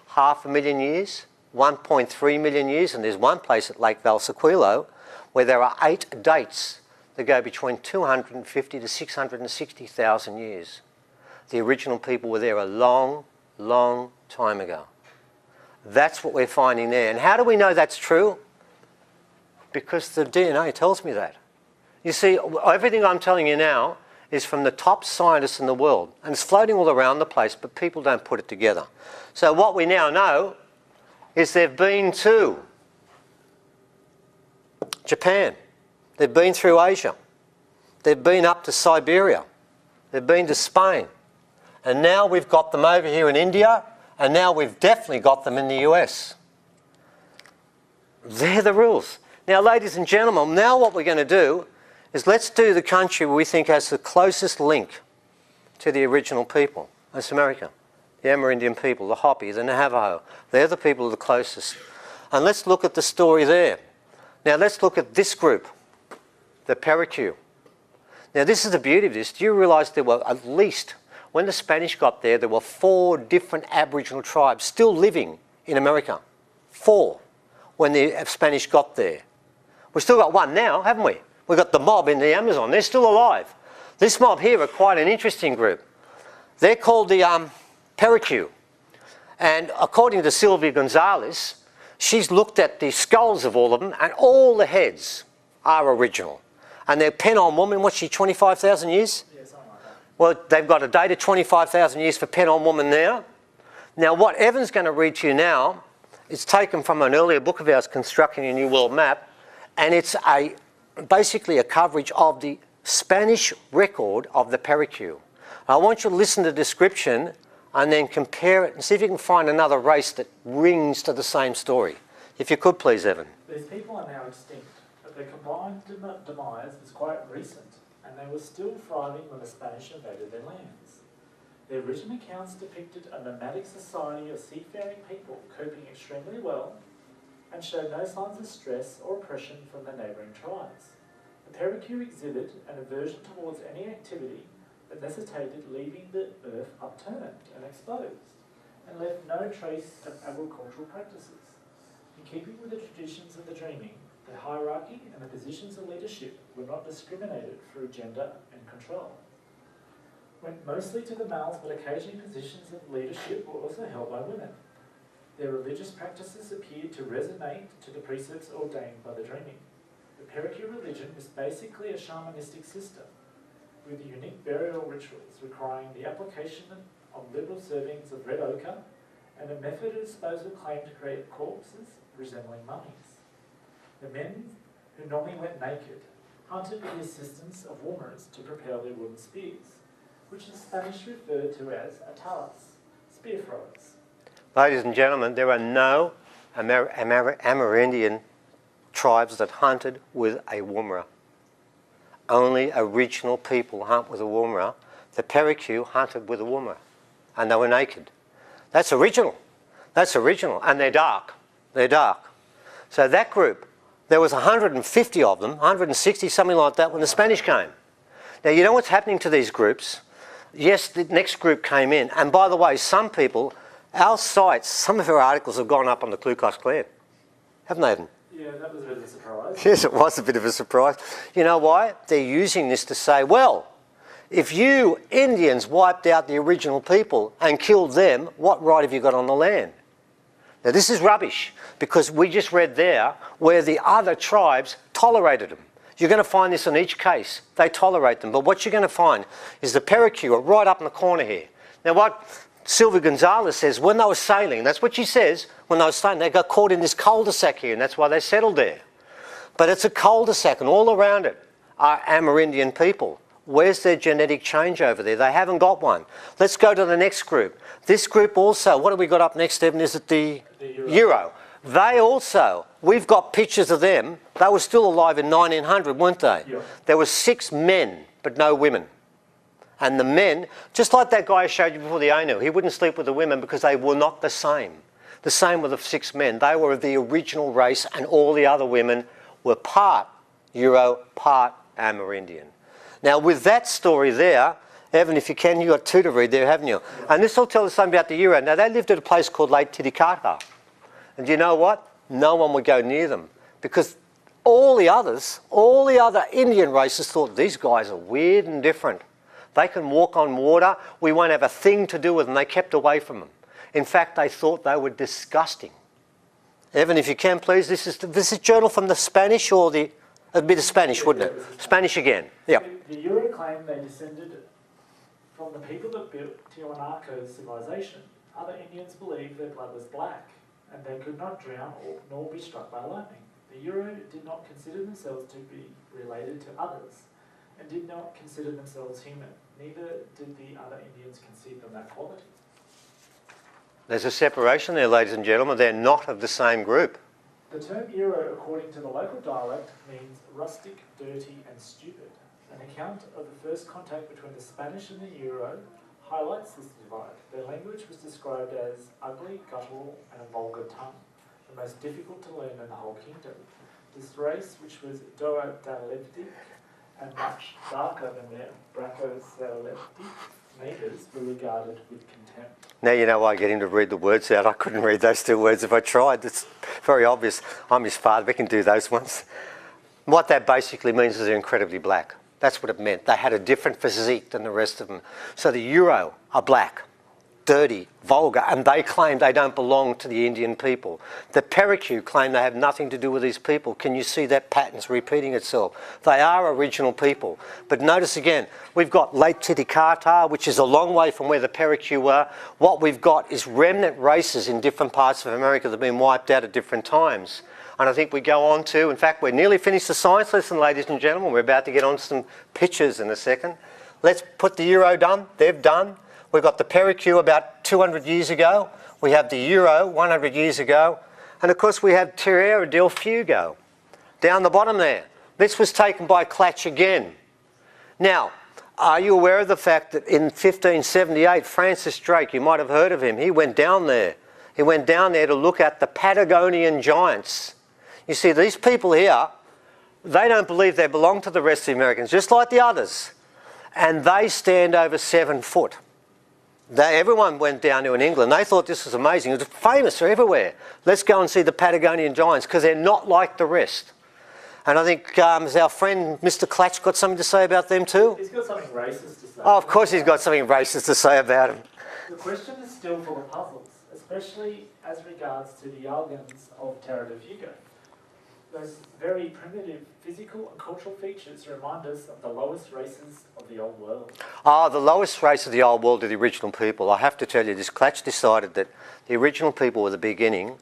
500,000 years, 1.3 million years, and there's one place at Lake Valsequillo where there are 8 dates that go between 250 to 660,000 years. The original people were there a long, long time ago. That's what we're finding there. And how do we know that's true? Because the DNA tells me that. You see, everything I'm telling you now is from the top scientists in the world, and it's floating all around the place, but people don't put it together. So what we now know is they've been to Japan, they've been through Asia, they've been up to Siberia, they've been to Spain, and now we've got them over here in India, and now we've definitely got them in the US. They're the rules. Now, ladies and gentlemen, now what we're going to do is let's do the country we think has the closest link to the original people. That's America. The Amerindian people, the Hopi, the Navajo. They're the people the closest. And let's look at the story there. Now, let's look at this group, the Paraque. Now, this is the beauty of this. Do you realise there were at least, when the Spanish got there, there were 4 different Aboriginal tribes still living in America. 4 when the Spanish got there. We've still got one now, haven't we? We've got the mob in the Amazon. They're still alive. This mob here are quite an interesting group. They're called the Paraque. And according to Sylvia Gonzalez, she's looked at the skulls of all of them, and all the heads are original. And they're Penon woman, what's she, 25,000 years? Yeah, something like that. Well, they've got a date of 25,000 years for Penon woman now. Now, what Evan's going to read to you now is taken from an earlier book of ours, Constructing a New World Map, and it's basically a coverage of the Spanish record of the Paraque. I want you to listen to the description and then compare it and see if you can find another race that rings to the same story. If you could, please, Evan. These people are now extinct, but their combined demise was quite recent, and they were still thriving when the Spanish invaded their lands. Their written accounts depicted a nomadic society of seafaring people coping extremely well and showed no signs of stress or oppression from the neighbouring tribes. The Paraque exhibit an aversion towards any activity that necessitated leaving the earth upturned and exposed, and left no trace of agricultural practices. In keeping with the traditions of the dreaming, the hierarchy and the positions of leadership were not discriminated through gender and control. Went mostly to the males, but occasionally positions of leadership were also held by women. Their religious practices appeared to resonate to the precepts ordained by the dreaming. The Paraque religion was basically a shamanistic system, with unique burial rituals requiring the application of liberal servings of red ochre and a method of disposal claimed to create corpses resembling mummies. The men, who normally went naked, hunted with the assistance of woomers to propel their wooden spears, which the Spanish referred to as atalas, spear throwers. Ladies and gentlemen, there are no Amerindian tribes that hunted with a woomera. Only original people hunt with a woomera. The Paraque hunted with a woomera, and they were naked. That's original. That's original, and they're dark. They're dark. So that group, there was 150 of them, 160, something like that, when the Spanish came. Now, you know what's happening to these groups? Yes, the next group came in, and by the way, some people, our sites, some of our articles have gone up on the Ku Klux Klan, haven't they, Evan? Yeah, that was a bit of a surprise. Yes, it was a bit of a surprise. You know why? They're using this to say, well, if you Indians wiped out the original people and killed them, what right have you got on the land? Now this is rubbish, because we just read there where the other tribes tolerated them. You're going to find this in each case. They tolerate them. But what you're going to find is the Paraque are right up in the corner here. Now what Sylvia Gonzalez says, when they were sailing, that's what she says, when they were sailing, they got caught in this cul-de-sac here, and that's why they settled there. But it's a cul-de-sac, and all around it are Amerindian people. Where's their genetic change over there? They haven't got one. Let's go to the next group. This group also, what have we got up next, Evan? Is it the Euro? They also, we've got pictures of them. They were still alive in 1900, weren't they? Yeah. There were 6 men, but no women. And the men, just like that guy I showed you before, the Ainu, he wouldn't sleep with the women because they were not the same. The same with the 6 men. They were the original race, and all the other women were part Euro, part Amerindian. Now, with that story there, Evan, if you can, you've got 2 to read there, haven't you? And this will tell us something about the Euro. Now, they lived at a place called Lake Titicaca. And you know what? No one would go near them, because all the other Indian races thought these guys are weird and different. They can walk on water. We won't have a thing to do with them. They kept away from them. In fact, they thought they were disgusting. Evan, if you can, please, this is journal from the Spanish, or it'd be the Spanish, wouldn't it? Spanish again. Yeah. The Euro claim they descended from the people that built Tiwanaku's civilization. Other Indians believed their blood was black, and they could not drown nor be struck by lightning. The Euro did not consider themselves to be related to others, and did not consider themselves human. Neither did the other Indians concede them that quality. There's a separation there, ladies and gentlemen. They're not of the same group. The term Euro, according to the local dialect, means rustic, dirty and stupid. An account of the first contact between the Spanish and the Euro highlights this divide. Their language was described as ugly, guttural and a vulgar tongue, the most difficult to learn in the whole kingdom. This race, which was Doa-Daleptic and much darker than their Bracco-Saleptic neighbours, were regarded with contempt. Now you know why I get him to read the words out. I couldn't read those 2 words if I tried. It's very obvious. I'm his father. We can do those ones. What that basically means is they're incredibly black. That's what it meant. They had a different physique than the rest of them. So the Euro are black, dirty, vulgar, and they claim they don't belong to the Indian people. The Paraque claim they have nothing to do with these people. Can you see that pattern's repeating itself? They are original people. But notice again, we've got Lake Titicaca, which is a long way from where the Paraque were. What we've got is remnant races in different parts of America that have been wiped out at different times. And I think we go on to, in fact, we're nearly finished the science lesson, ladies and gentlemen. We're about to get on some pictures in a second. Let's put the Euro done. They've done. We've got the Paraque about 200 years ago. We have the Euro 100 years ago. And of course we have Terra del Fuego down the bottom there. This was taken by Clatch again. Now, are you aware of the fact that in 1578, Francis Drake, you might have heard of him, he went down there. He went down there to look at the Patagonian giants. You see, these people here, they don't believe they belong to the rest of the Americans, just like the others. And they stand over 7 foot. Everyone went down to in England. They thought this was amazing. It was famous everywhere. Let's go and see the Patagonian giants, because they're not like the rest. And I think has our friend Mr. Clatch got something to say about them too? He's got something racist to say. Oh, of course he's got something racist to say about them. The question is still full of puzzles, especially as regards to the Yalgans of Terra del Fuego. Those very primitive physical and cultural features remind us of the lowest races of the old world. The lowest race of the old world are the original people. I have to tell you this, Clatch decided that the original people were the beginning,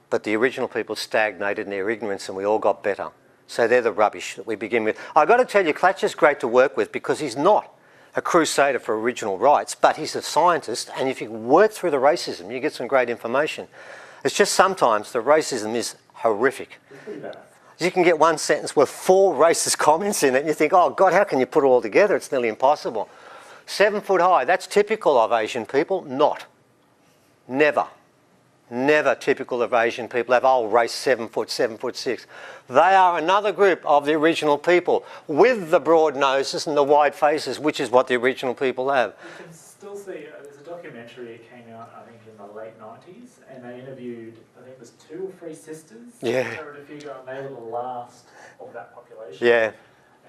but the original people stagnated in their ignorance and we all got better. So they're the rubbish that we begin with. I've got to tell you, Clatch is great to work with because he's not a crusader for original rights, but he's a scientist, and if you work through the racism, you get some great information. It's just sometimes the racism is horrific. It's pretty bad. You can get one sentence with 4 racist comments in it and you think, oh God, how can you put it all together? It's nearly impossible. 7 foot high, that's typical of Asian people? Not. Never. Never typical of Asian people have, oh, race 7 foot, 7'6". They are another group of the original people with the broad noses and the wide faces, which is what the original people have. You can still see, there's a documentary that came out, I think, in the late 90s, and they interviewed, I think it was 2 or 3 sisters. Yeah. Terra del Fuego, and they were the last of that population. Yeah.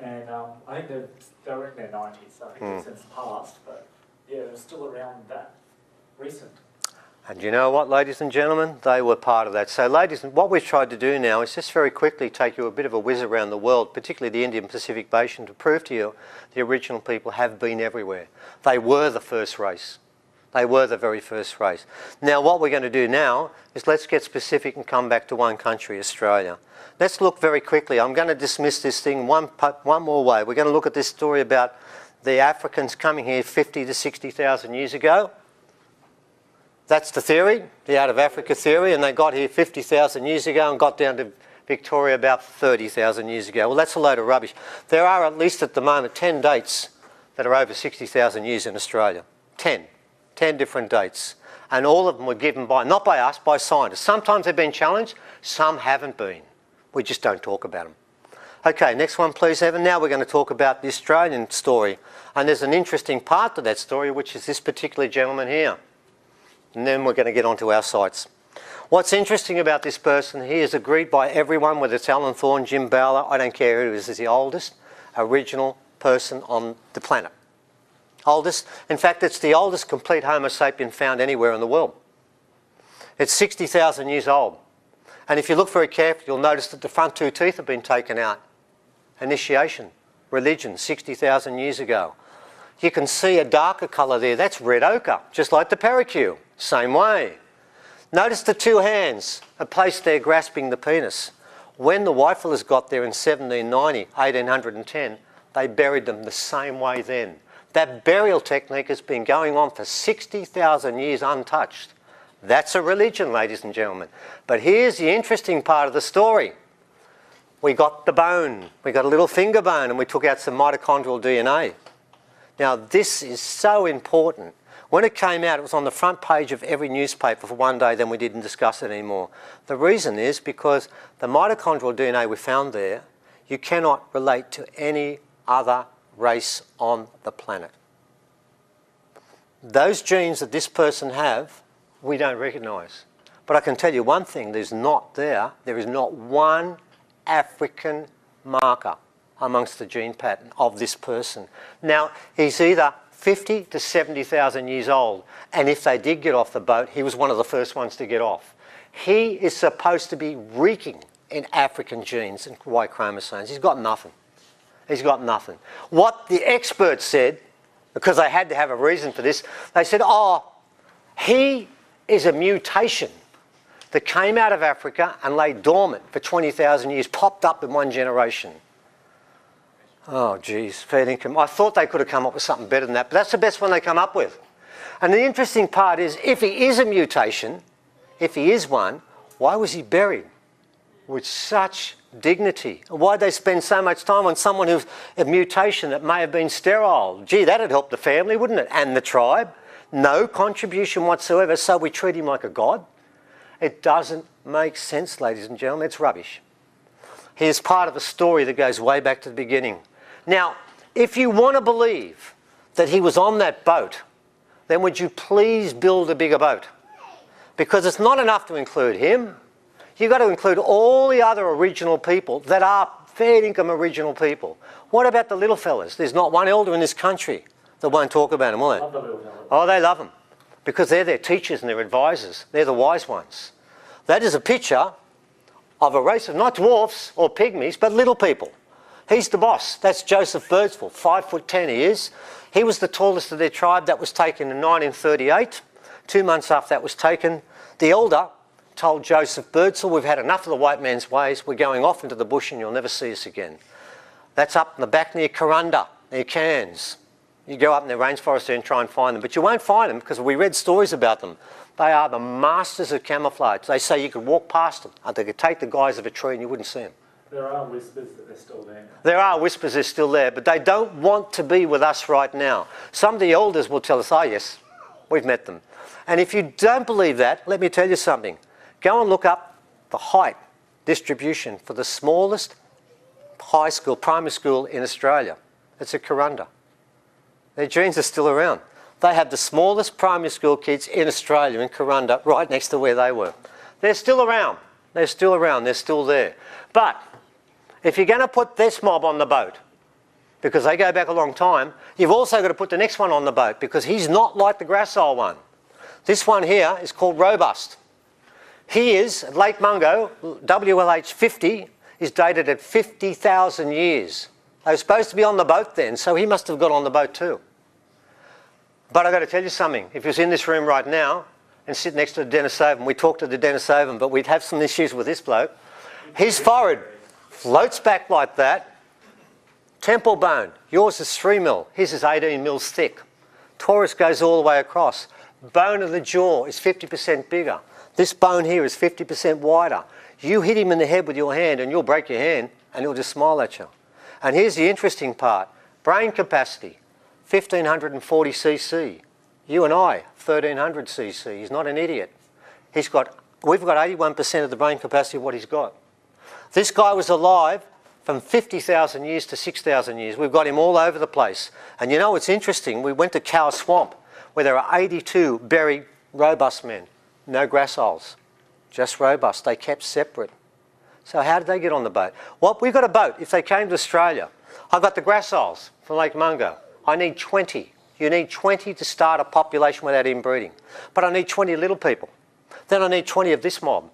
And I think they were in their 90s, so I think they've since passed, but yeah, they're still around that recent. And you know what, ladies and gentlemen? They were part of that. So ladies, what we've tried to do now is just very quickly take you a bit of a whiz around the world, particularly the Indian Pacific Basin, to prove to you the Aboriginal people have been everywhere. They were the first race. They were the very first race. Now what we're going to do now is let's get specific and come back to one country, Australia. Let's look very quickly. I'm going to dismiss this thing one more way. We're going to look at this story about the Africans coming here 50 to 60,000 years ago. That's the theory, the out of Africa theory, and they got here 50,000 years ago and got down to Victoria about 30,000 years ago. Well, that's a load of rubbish. There are at least at the moment 10 dates that are over 60,000 years in Australia. 10 different dates. And all of them were given by, not by us, by scientists. Sometimes they've been challenged, some haven't been. We just don't talk about them. Okay, next one please, Evan. Now we're going to talk about the Australian story. And there's an interesting part to that story, which is this particular gentleman here. And then we're going to get onto our sites. What's interesting about this person, he is agreed by everyone, whether it's Alan Thorne, Jim Bowler, I don't care who is the oldest original person on the planet. Oldest. In fact, it's the oldest complete Homo sapien found anywhere in the world. It's 60,000 years old. And if you look very carefully, you'll notice that the front two teeth have been taken out. Initiation, religion, 60,000 years ago. You can see a darker colour there. That's red ochre, just like the parakeet. Same way. Notice the two hands are placed there grasping the penis. When the Whitefellas got there in 1790, 1810, they buried them the same way then. That burial technique has been going on for 60,000 years untouched. That's a religion, ladies and gentlemen. But here's the interesting part of the story. We got the bone. We got a little finger bone and we took out some mitochondrial DNA. Now this is so important. When it came out, it was on the front page of every newspaper for one day, then we didn't discuss it anymore. The reason is because the mitochondrial DNA we found there, you cannot relate to any other race on the planet. Those genes that this person have, we don't recognise. But I can tell you one thing, there is not one African marker amongst the gene pattern of this person. Now, he's either 50 to 70,000 years old, and if they did get off the boat, he was one of the first ones to get off. He is supposed to be reeking in African genes and Y chromosomes. He's got nothing. He's got nothing. What the experts said, because they had to have a reason for this, they said, oh, he is a mutation that came out of Africa and lay dormant for 20,000 years, popped up in one generation. Oh, geez, fair income. I thought they could have come up with something better than that, but that's the best one they come up with. And the interesting part is, if he is a mutation, if he is one, why was he buried with such dignity? Why'd they spend so much time on someone who's a mutation that may have been sterile? Gee, that'd help the family, wouldn't it? And the tribe. No contribution whatsoever, so we treat him like a god. It doesn't make sense, ladies and gentlemen. It's rubbish. He is part of a story that goes way back to the beginning. Now, if you want to believe that he was on that boat, then would you please build a bigger boat? Because it's not enough to include him. You've got to include all the other original people that are fair income original people. What about the little fellas? There's not one elder in this country that won't talk about them, will they? Love the little fellas. Oh, they love them. Because they're their teachers and their advisors. They're the wise ones. That is a picture of a race of not dwarfs or pygmies, but little people. He's the boss. That's Joseph Birdsville, 5'10" he is. He was the tallest of their tribe. That was taken in 1938. 2 months after that was taken, the elder told Joseph Birdsville, we've had enough of the white man's ways. We're going off into the bush and you'll never see us again. That's up in the back near Kurunda, near Cairns. You go up in the rainforest there and try and find them, but you won't find them because we read stories about them. They are the masters of camouflage. They say you could walk past them and they could take the guise of a tree and you wouldn't see them. There are whispers that they're still there. There are whispers they're still there, but they don't want to be with us right now. Some of the elders will tell us, oh yes, we've met them. And if you don't believe that, let me tell you something. Go and look up the height distribution for the smallest high school, primary school in Australia. It's at Kurunda. Their genes are still around. They have the smallest primary school kids in Australia, in Kurunda, right next to where they were. They're still around. They're still around. They're still there. But if you're going to put this mob on the boat, because they go back a long time, you've also got to put the next one on the boat, because he's not like the Gracile one. This one here is called Robust. He is, at Lake Mungo, WLH 50, is dated at 50,000 years. They were supposed to be on the boat then, so he must have got on the boat too. But I've got to tell you something. If he was in this room right now and sit next to the Denisovan, we talked to the Denisovan, but we'd have some issues with this bloke. His forehead floats back like that. Temple bone. Yours is 3 mil. His is 18 mils thick. Torus goes all the way across. Bone of the jaw is 50% bigger. This bone here is 50% wider. You hit him in the head with your hand and you'll break your hand and he'll just smile at you. And here's the interesting part. Brain capacity, 1540 cc. You and I, 1300 cc. He's not an idiot. We've got 81% of the brain capacity of what he's got. This guy was alive from 50,000 years to 6,000 years. We've got him all over the place. And you know what's interesting? We went to Cow Swamp where there are 82 buried robust men. No grassholes, just robust. They kept separate. So how did they get on the boat? Well, we've got a boat. If they came to Australia, I've got the grassholes from Lake Mungo. I need 20. You need 20 to start a population without inbreeding. But I need 20 little people. Then I need 20 of this mob.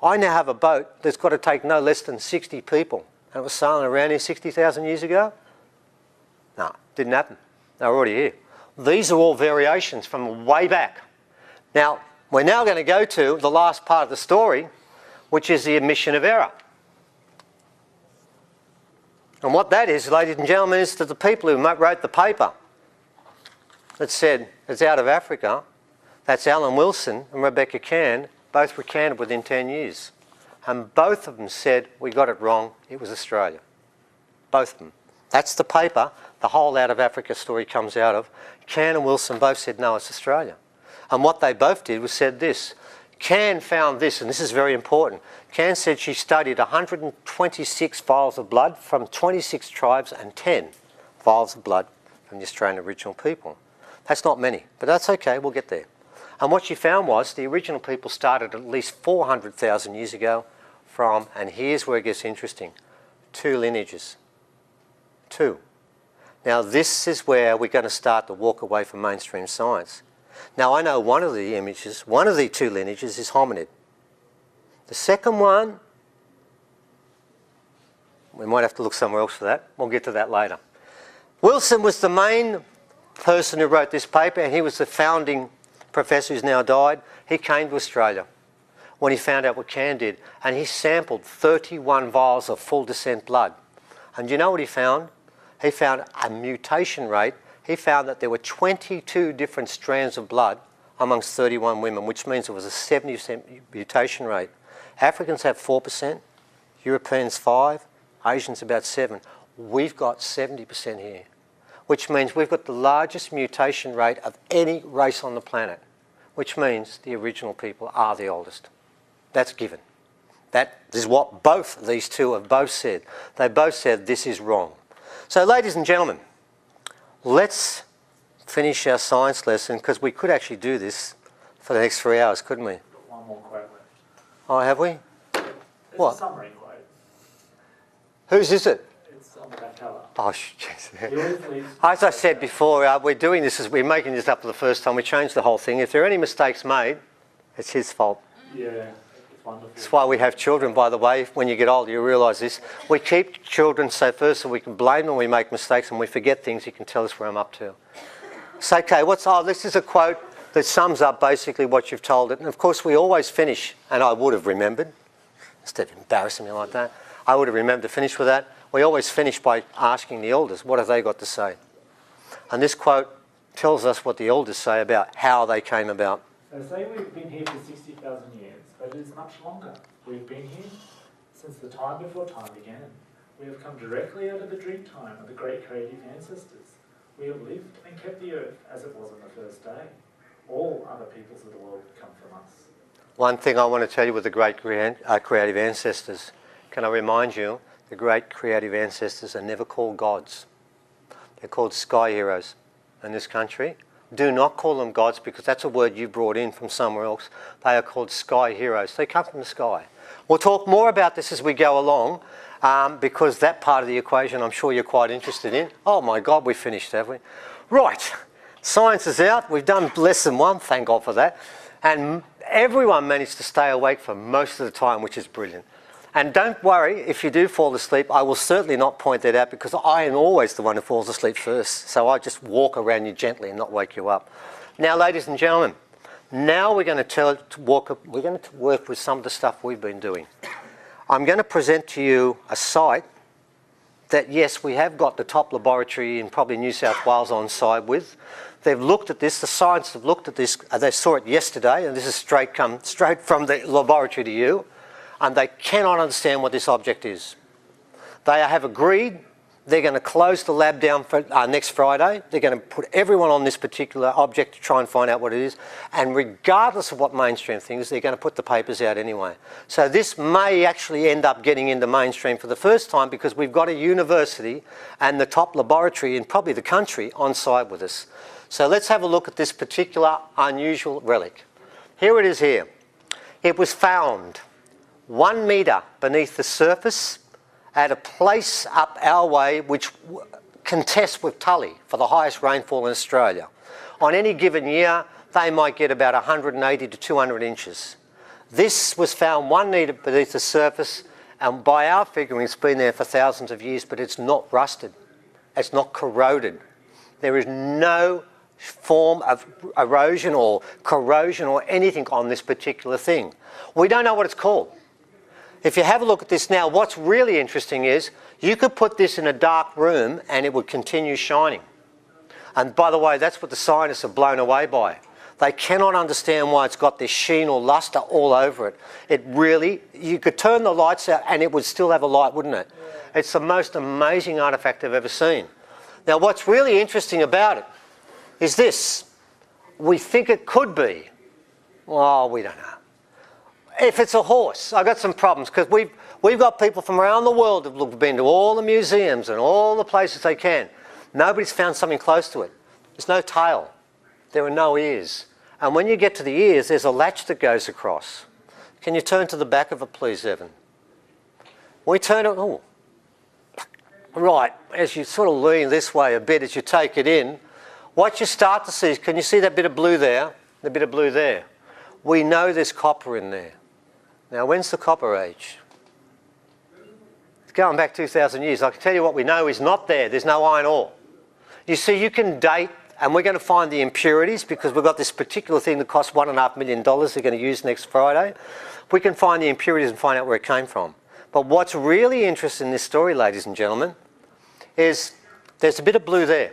I now have a boat that's got to take no less than 60 people. And it was sailing around here 60,000 years ago? No, didn't happen. They were already here. These are all variations from way back. Now, we're now going to go to the last part of the story, which is the admission of error. And what that is, ladies and gentlemen, is that the people who wrote the paper that said it's out of Africa, that's Alan Wilson and Rebecca Cann, both recanted within 10 years. And both of them said, we got it wrong, it was Australia. Both of them. That's the paper the whole Out of Africa story comes out of. Cann and Wilson both said, no, it's Australia. And what they both did was said this. Cann found this, and this is very important. Cann said she studied 126 vials of blood from 26 tribes and 10 vials of blood from the Australian Aboriginal people. That's not many, but that's okay, we'll get there. And what she found was the original people started at least 400,000 years ago from, and here's where it gets interesting, 2 lineages. 2. Now this is where we're going to start to walk away from mainstream science. Now I know one of the images, one of the 2 lineages is hominid. The second one, we might have to look somewhere else for that. We'll get to that later. Wilson was the main person who wrote this paper, and he was the founding professor who's now died. He came to Australia when he found out what Cann did, and he sampled 31 vials of full descent blood. And you know what he found? He found a mutation rate. He found that there were 22 different strands of blood amongst 31 women, which means it was a 70% mutation rate. Africans have 4%, Europeans 5%, Asians about 7%. We've got 70% here, which means we've got the largest mutation rate of any race on the planet, which means the original people are the oldest. That's given. That is what both these 2 have both said. They both said this is wrong. So ladies and gentlemen, let's finish our science lesson, because we could actually do this for the next 3 hours, couldn't we? One more quote left. Oh, have we? It's What? a summary quote. Whose is it? It's on the back cover. Oh, jeez. He always leaves- As I said before, we're doing this as we're making this up for the first time. We changed the whole thing. If there are any mistakes made, it's his fault. Yeah, it's wonderful. That's why we have children, by the way. When you get older, you realise this. We keep children so first so we can blame them when we make mistakes, and we forget things. You can tell us where I'm up to. So, okay, this is a quote that sums up basically what you've told it. And of course, we always finish, and I would have remembered, instead of embarrassing me like that, I would have remembered to finish with that. We always finish by asking the elders, what have they got to say? And this quote tells us what the elders say about how they came about. They say we've been here for 60,000 years, but it is much longer. We've been here since the time before time began. We have come directly out of the dream time of the great creative ancestors. We have lived and kept the earth as it was on the first day. All other peoples of the world come from us. One thing I want to tell you with the great creative ancestors, can I remind you, the great creative ancestors are never called gods. They're called sky heroes in this country. Do not call them gods, because that's a word you brought in from somewhere else. They are called sky heroes. They come from the sky. We'll talk more about this as we go along, because that part of the equation I'm sure you're quite interested in. Oh my God, we finished, have we? Right. Science is out. We've done lesson 1, thank God for that. And everyone managed to stay awake for most of the time, which is brilliant. And don't worry, if you do fall asleep, I will certainly not point that out because I am always the one who falls asleep first. So I just walk around you gently and not wake you up. Now, ladies and gentlemen, now we're going to work with some of the stuff we've been doing. I'm going to present to you a site that, yes, we have got the top laboratory in probably New South Wales on side with. They've looked at this, the scientists have looked at this, they saw it yesterday, and this is straight from the laboratory to you, and they cannot understand what this object is. They have agreed they're going to close the lab down for next Friday. They're going to put everyone on this particular object to try and find out what it is, and regardless of what mainstream thinks, they're going to put the papers out anyway. So this may actually end up getting into mainstream for the first time because we've got a university and the top laboratory in probably the country on side with us. So let's have a look at this particular unusual relic. Here it is here. It was found 1 metre beneath the surface at a place up our way which contests with Tully for the highest rainfall in Australia. On any given year, they might get about 180 to 200 inches. This was found 1 metre beneath the surface, and by our figuring, it's been there for thousands of years, but it's not rusted. It's not corroded. There is no form of erosion or corrosion or anything on this particular thing. We don't know what it's called. If you have a look at this now, what's really interesting is you could put this in a dark room and it would continue shining. And by the way, that's what the scientists are blown away by. They cannot understand why it's got this sheen or luster all over it. It really, you could turn the lights out and it would still have a light, wouldn't it? Yeah. It's the most amazing artefact I've ever seen. Now, what's really interesting about it is this. We think it could be. Well, we don't know. If it's a horse, I've got some problems because we've got people from around the world who've been to all the museums and all the places they can. Nobody's found something close to it. There's no tail. There are no ears. And when you get to the ears, there's a latch that goes across. Can you turn to the back of it, please, Evan? We turn it, oh. Right, as you sort of lean this way a bit as you take it in, what you start to see, can you see that bit of blue there? The bit of blue there? We know there's copper in there. Now, when's the Copper Age? It's going back 2,000 years. I can tell you what we know is not there. There's no iron ore. You see, you can date, and we're going to find the impurities because we've got this particular thing that costs $1.5 million they're going to use next Friday. We can find the impurities and find out where it came from. But what's really interesting in this story, ladies and gentlemen, is there's a bit of blue there,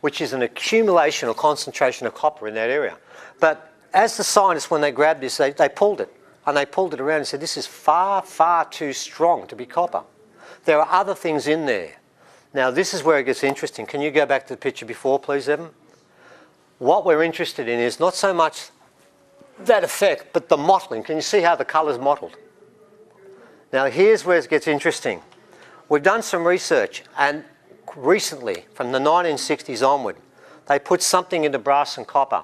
which is an accumulation or concentration of copper in that area. But as the scientists, when they grabbed this, they pulled it. And they pulled it around and said, this is far, far too strong to be copper. There are other things in there. Now, this is where it gets interesting. Can you go back to the picture before, please, Evan? What we're interested in is not so much that effect, but the mottling. Can you see how the colour's mottled? Now, here's where it gets interesting. We've done some research, and recently, from the 1960s onward, they put something into brass and copper.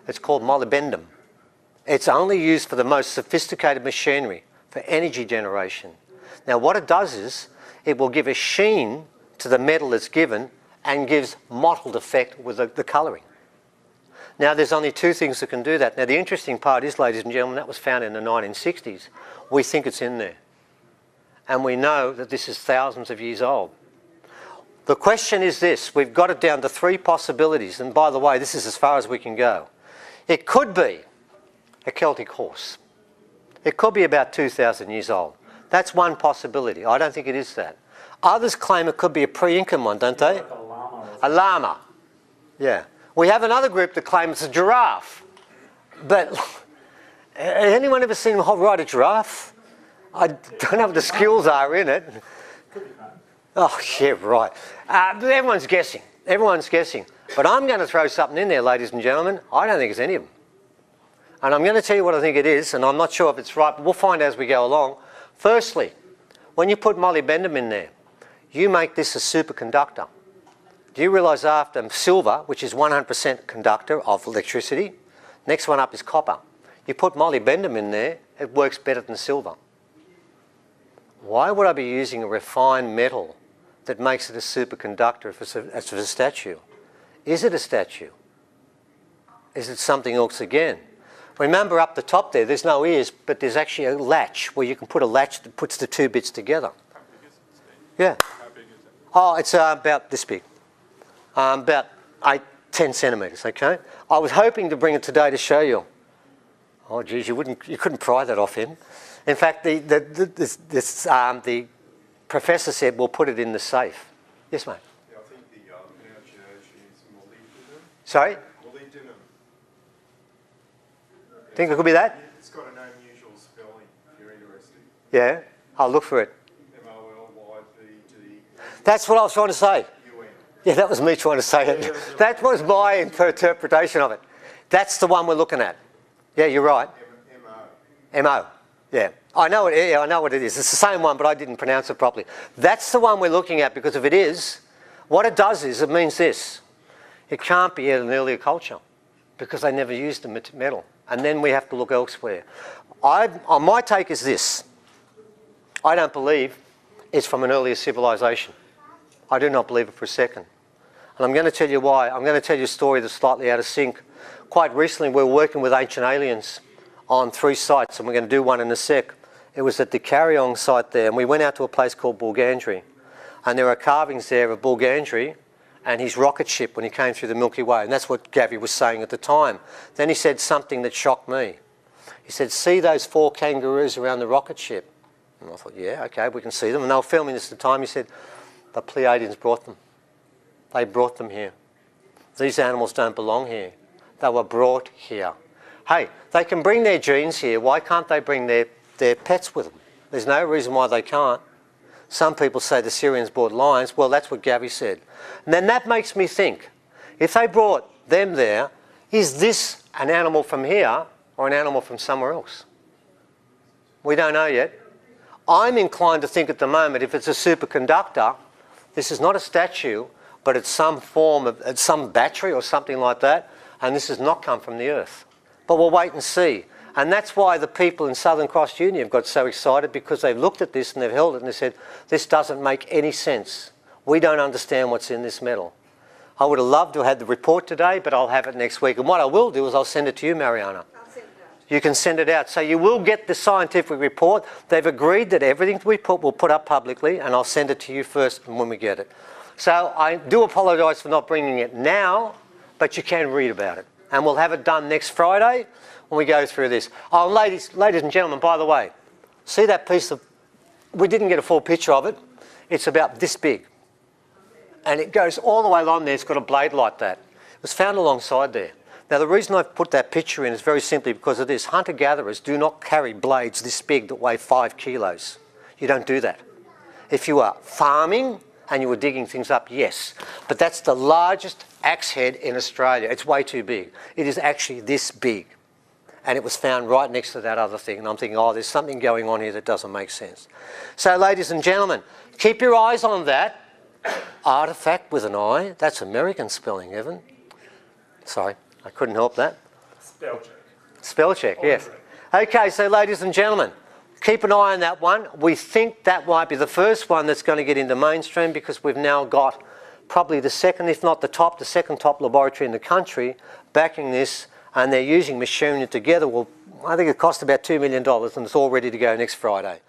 It's called molybdenum. It's only used for the most sophisticated machinery, for energy generation. Now, what it does is, it will give a sheen to the metal that's given and gives mottled effect with the colouring. Now, there's only 2 things that can do that. Now, the interesting part is, ladies and gentlemen, that was found in the 1960s. We think it's in there. And we know that this is thousands of years old. The question is this. We've got it down to 3 possibilities. And by the way, this is as far as we can go. It could be a Celtic horse. It could be about 2,000 years old. That's one possibility. I don't think it is that. Others claim it could be a pre-Incan one, don't they? Like a llama. A llama. Yeah. We have another group that claims it's a giraffe. But has anyone ever seen them ride a giraffe? I don't know what the skills are in it. Could be fun. Oh, yeah, right. But everyone's guessing. Everyone's guessing. But I'm going to throw something in there, ladies and gentlemen. I don't think it's any of them. And I'm going to tell you what I think it is, and I'm not sure if it's right, but we'll find out as we go along. Firstly, when you put molybdenum in there, you make this a superconductor. Do you realise after silver, which is 100% conductor of electricity, next one up is copper. You put molybdenum in there, it works better than silver. Why would I be using a refined metal that makes it a superconductor if it's a statue? Is it a statue? Is it something else again? Remember up the top there's no ears, but there's actually a latch where you can put a latch that puts the two bits together. How big is it, Steve? Yeah. How big is it? Oh, it's about this big. About 10 centimetres, okay? I was hoping to bring it today to show you. Oh, geez, you couldn't pry that off him. In fact, the professor said we'll put it in the safe. Yes, mate. Yeah, I think the pronunciation is molybdenum. Sorry? Molybdenum. Think it could be that? It's got an unusual spelling, if you're interested. Yeah, I'll look for it. Molybd. That's what I was trying to say. Yeah, that was me trying to say it. That was my interpretation of it. That's the one we're looking at. Yeah, you're right. MO. MO. Yeah. I know it. Yeah, I know what it is. It's the same one, but I didn't pronounce it properly. That's the one we're looking at, because if it is, what it does is it means this. It can't be an earlier culture because they never used the metal. And then we have to look elsewhere. My take is this. I don't believe it's from an earlier civilization. I do not believe it for a second. And I'm going to tell you why. I'm going to tell you a story that's slightly out of sync. Quite recently, we were working with Ancient Aliens on 3 sites, and we're going to do one in a sec. It was at the Karyong site there, and we went out to a place called Bulgandri. And there are carvings there of Bulgandri and his rocket ship when he came through the Milky Way. And that's what Gavi was saying at the time. Then he said something that shocked me. He said, see those 4 kangaroos around the rocket ship? And I thought, yeah, okay, we can see them. And they were filming this at the time. He said, the Pleiadians brought them. They brought them here. These animals don't belong here. They were brought here. Hey, they can bring their genes here. Why can't they bring their pets with them? There's no reason why they can't. Some people say the Syrians brought lions. Well, that's what Gavi said. And then that makes me think, if they brought them there, is this an animal from here or an animal from somewhere else? We don't know yet. I'm inclined to think at the moment, if it's a superconductor, this is not a statue, but it's some form of, it's some battery or something like that, and this has not come from the Earth. But we'll wait and see. And that's why the people in Southern Cross Uni have got so excited, because they've looked at this and they've held it and they said, this doesn't make any sense. We don't understand what's in this metal. I would have loved to have had the report today, but I'll have it next week. And what I will do is I'll send it to you, Mariana. I'll send it out. You can send it out. So you will get the scientific report. They've agreed that everything we put will put up publicly, and I'll send it to you first when we get it. So I do apologise for not bringing it now, but you can read about it. And we'll have it done next Friday when we go through this. Oh, ladies and gentlemen, by the way, see that piece of... We didn't get a full picture of it. It's about this big. And it goes all the way along there. It's got a blade like that. It was found alongside there. Now, the reason I've put that picture in is very simply because of this. Hunter-gatherers do not carry blades this big that weigh 5 kilos. You don't do that. If you are farming and you were digging things up, yes. But that's the largest axe head in Australia. It's way too big. It is actually this big. And it was found right next to that other thing. And I'm thinking, oh, there's something going on here that doesn't make sense. So, ladies and gentlemen, keep your eyes on that. Artefact with an I. That's American spelling, Evan. Sorry, I couldn't help that. Spell check. Spell check, yes. Okay, so ladies and gentlemen, keep an eye on that one. We think that might be the first one that's going to get into mainstream, because we've now got probably the second, if not the second top laboratory in the country backing this, and they're using machinery together. Well, I think it cost about $2 million, and it's all ready to go next Friday.